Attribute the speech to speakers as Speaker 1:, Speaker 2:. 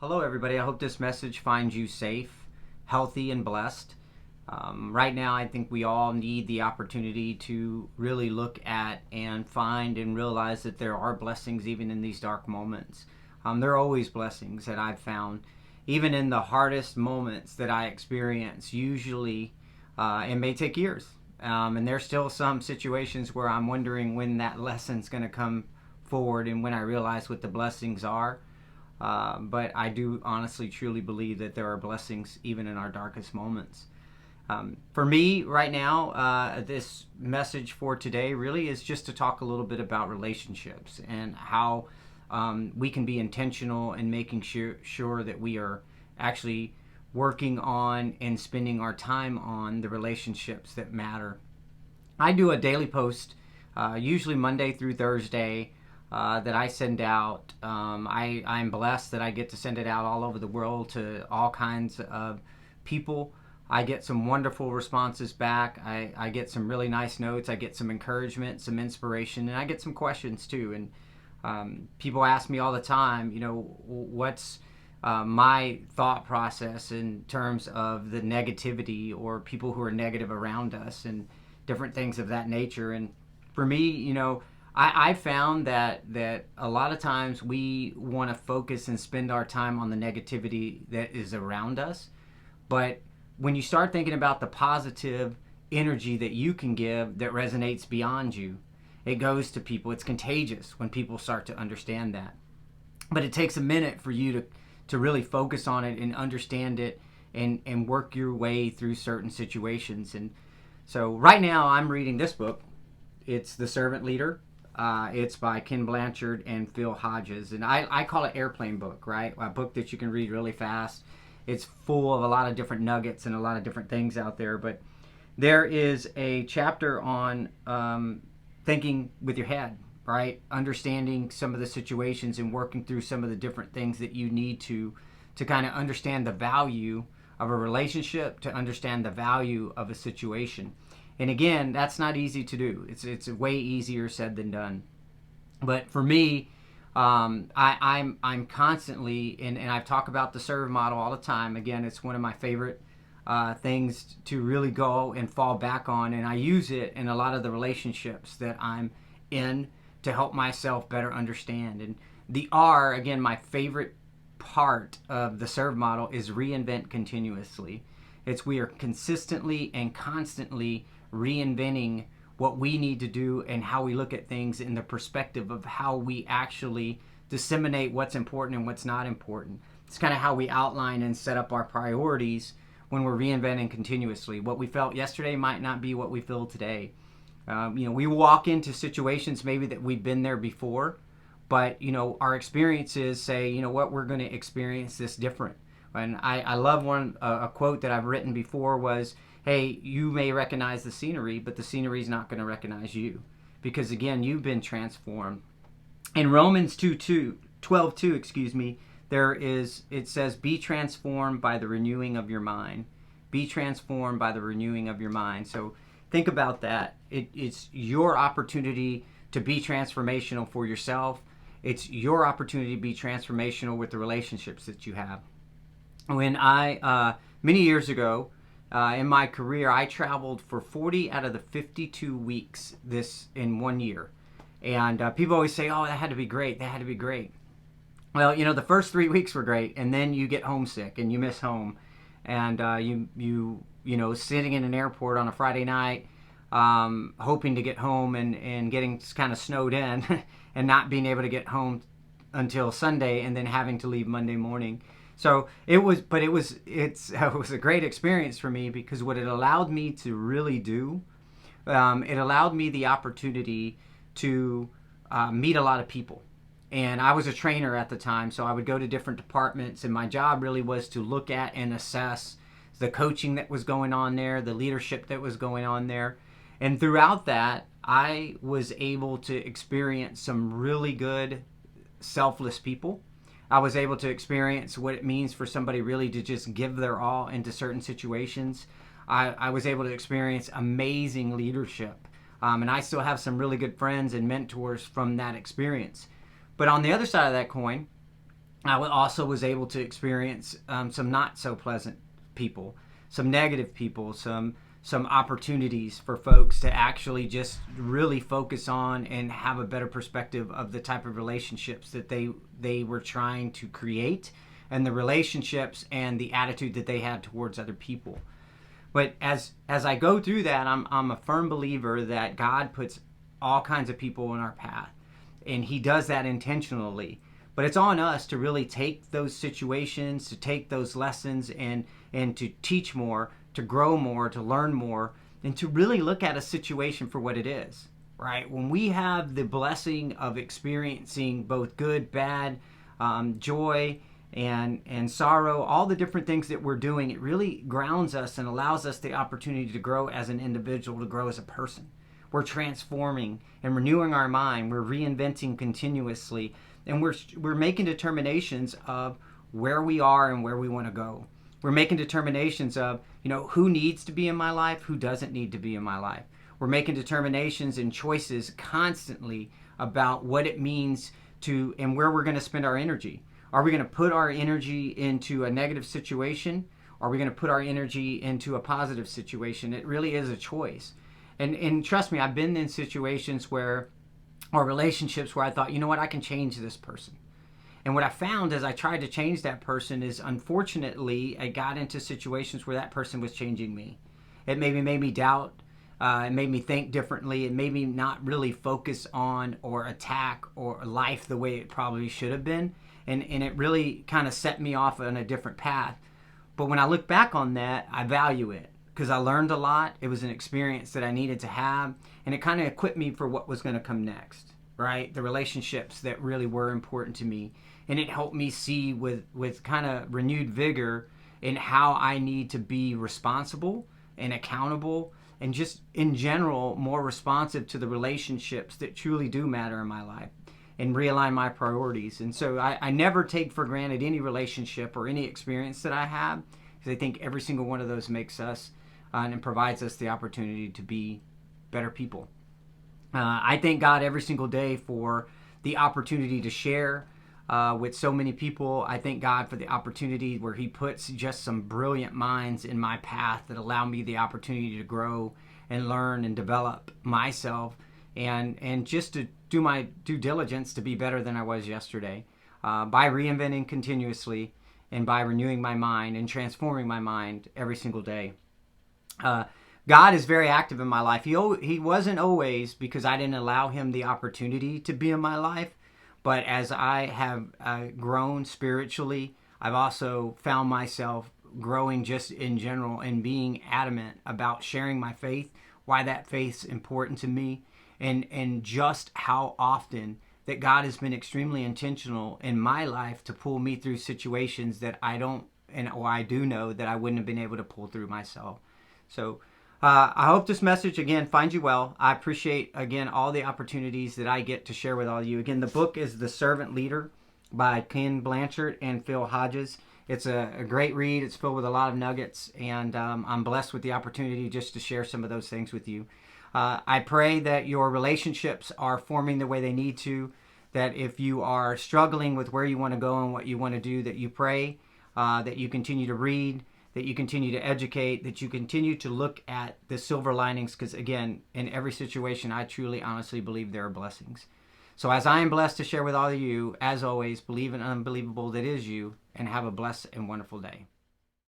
Speaker 1: Hello, everybody. I hope this message finds you safe, healthy, and blessed. Right now, I think we all need the opportunity to really look at and find and realize that there are blessings even in these dark moments. There are always blessings that I've found, even in the hardest moments that I experience. Usually, it may take years. And there's still some situations where I'm wondering when that lesson's going to come forward and when I realize what the blessings are. But I do honestly, truly believe that there are blessings even in our darkest moments. For me, right now, this message for today really is just to talk a little bit about relationships and how we can be intentional in making sure that we are actually working on and spending our time on the relationships that matter. I do a daily post, usually Monday through Thursday, that I send out. I'm blessed that I get to send it out all over the world to all kinds of people. I get some wonderful responses back. I get some really nice notes. I get some encouragement, some inspiration, and I get some questions too. And people ask me all the time, what's my thought process in terms of the negativity or people who are negative around us and different things of that nature. And for me, I found that a lot of times we want to focus and spend our time on the negativity that is around us. But when you start thinking about the positive energy that you can give that resonates beyond you, it goes to people. It's contagious when people start to understand that. But it takes a minute for you to really focus on it and understand it and work your way through certain situations. And so right now I'm reading this book. It's The Servant Leader. It's by Ken Blanchard and Phil Hodges. And I call it airplane book, right? A book that you can read really fast. It's full of a lot of different nuggets and a lot of different things out there. But there is a chapter on thinking with your head, right? Understanding some of the situations and working through some of the different things that you need to kind of understand the value of a relationship, to understand the value of a situation. And again, that's not easy to do. It's way easier said than done. But for me, I'm constantly, and I've talked about the serve model all the time. Again, it's one of my favorite things to really go and fall back on, and I use it in a lot of the relationships that I'm in to help myself better understand. And the R, again, my favorite part of the serve model is reinvent continuously. We are consistently and constantly reinventing what we need to do and how we look at things in the perspective of how we actually disseminate what's important and what's not important. It's kind of how we outline and set up our priorities when we're reinventing continuously. What we felt yesterday might not be what we feel today. We walk into situations maybe that we've been there before, but our experiences say, we're going to experience this different. And I love a quote that I've written before was, hey, you may recognize the scenery, but the scenery is not going to recognize you. Because again, you've been transformed. In Romans 12:2, it says, be transformed by the renewing of your mind. Be transformed by the renewing of your mind. So think about that. It's your opportunity to be transformational for yourself. It's your opportunity to be transformational with the relationships that you have. When many years ago, in my career, I traveled for 40 out of the 52 weeks in 1 year. And people always say, oh, that had to be great. That had to be great. Well, the first 3 weeks were great, and then you get homesick and you miss home. And you sitting in an airport on a Friday night, hoping to get home and getting kind of snowed in and not being able to get home until Sunday and then having to leave Monday morning. So it was a great experience for me because what it allowed me to really do, it allowed me the opportunity to meet a lot of people. And I was a trainer at the time, so I would go to different departments, and my job really was to look at and assess the coaching that was going on there, the leadership that was going on there. And throughout that, I was able to experience some really good, selfless people. I was able to experience what it means for somebody really to just give their all into certain situations. I was able to experience amazing leadership. And I still have some really good friends and mentors from that experience. But on the other side of that coin, I also was able to experience some not so pleasant people, some negative people, some opportunities for folks to actually just really focus on and have a better perspective of the type of relationships that they were trying to create, and the relationships and the attitude that they had towards other people. But as I go through that, I'm a firm believer that God puts all kinds of people in our path, and He does that intentionally. But it's on us to really take those situations, to take those lessons, and to teach more, to grow more, to learn more, and to really look at a situation for what it is. Right? When we have the blessing of experiencing both good, bad, joy, and sorrow, all the different things that we're doing, it really grounds us and allows us the opportunity to grow as an individual, to grow as a person. We're transforming and renewing our mind. We're reinventing continuously, and we're making determinations of where we are and where we want to go. We're making determinations of, who needs to be in my life, who doesn't need to be in my life. We're making determinations and choices constantly about what it means to and where we're going to spend our energy. Are we going to put our energy into a negative situation? Are we going to put our energy into a positive situation? It really is a choice. And trust me, I've been in situations or relationships where I thought, you know what, I can change this person. And what I found as I tried to change that person is, unfortunately, I got into situations where that person was changing me. It maybe made me doubt. It made me think differently. It made me not really focus on or attack or life the way it probably should have been. And it really kind of set me off on a different path. But when I look back on that, I value it because I learned a lot. It was an experience that I needed to have, and it kind of equipped me for what was going to come next, right? The relationships that really were important to me. And it helped me see with kind of renewed vigor in how I need to be responsible and accountable and just in general more responsive to the relationships that truly do matter in my life, and realign my priorities. And so I never take for granted any relationship or any experience that I have, because I think every single one of those makes us and provides us the opportunity to be better people. I thank God every single day for the opportunity to share with so many people. I thank God for the opportunity where He puts just some brilliant minds in my path that allow me the opportunity to grow and learn and develop myself, and just to do my due diligence to be better than I was yesterday, by reinventing continuously and by renewing my mind and transforming my mind every single day. God is very active in my life. He wasn't always, because I didn't allow Him the opportunity to be in my life. But as I have grown spiritually, I've also found myself growing just in general and being adamant about sharing my faith, why that faith's important to me, and just how often that God has been extremely intentional in my life to pull me through situations that I do know that I wouldn't have been able to pull through myself. So I hope this message, again, finds you well. I appreciate, again, all the opportunities that I get to share with all of you. Again, the book is The Servant Leader by Ken Blanchard and Phil Hodges. It's a great read. It's filled with a lot of nuggets, and I'm blessed with the opportunity just to share some of those things with you. I pray that your relationships are forming the way they need to, that if you are struggling with where you want to go and what you want to do, that you pray, that you continue to read, that you continue to educate, that you continue to look at the silver linings, because, again, in every situation, I truly, honestly believe there are blessings. So as I am blessed to share with all of you, as always, believe in unbelievable that is you, and have a blessed and wonderful day.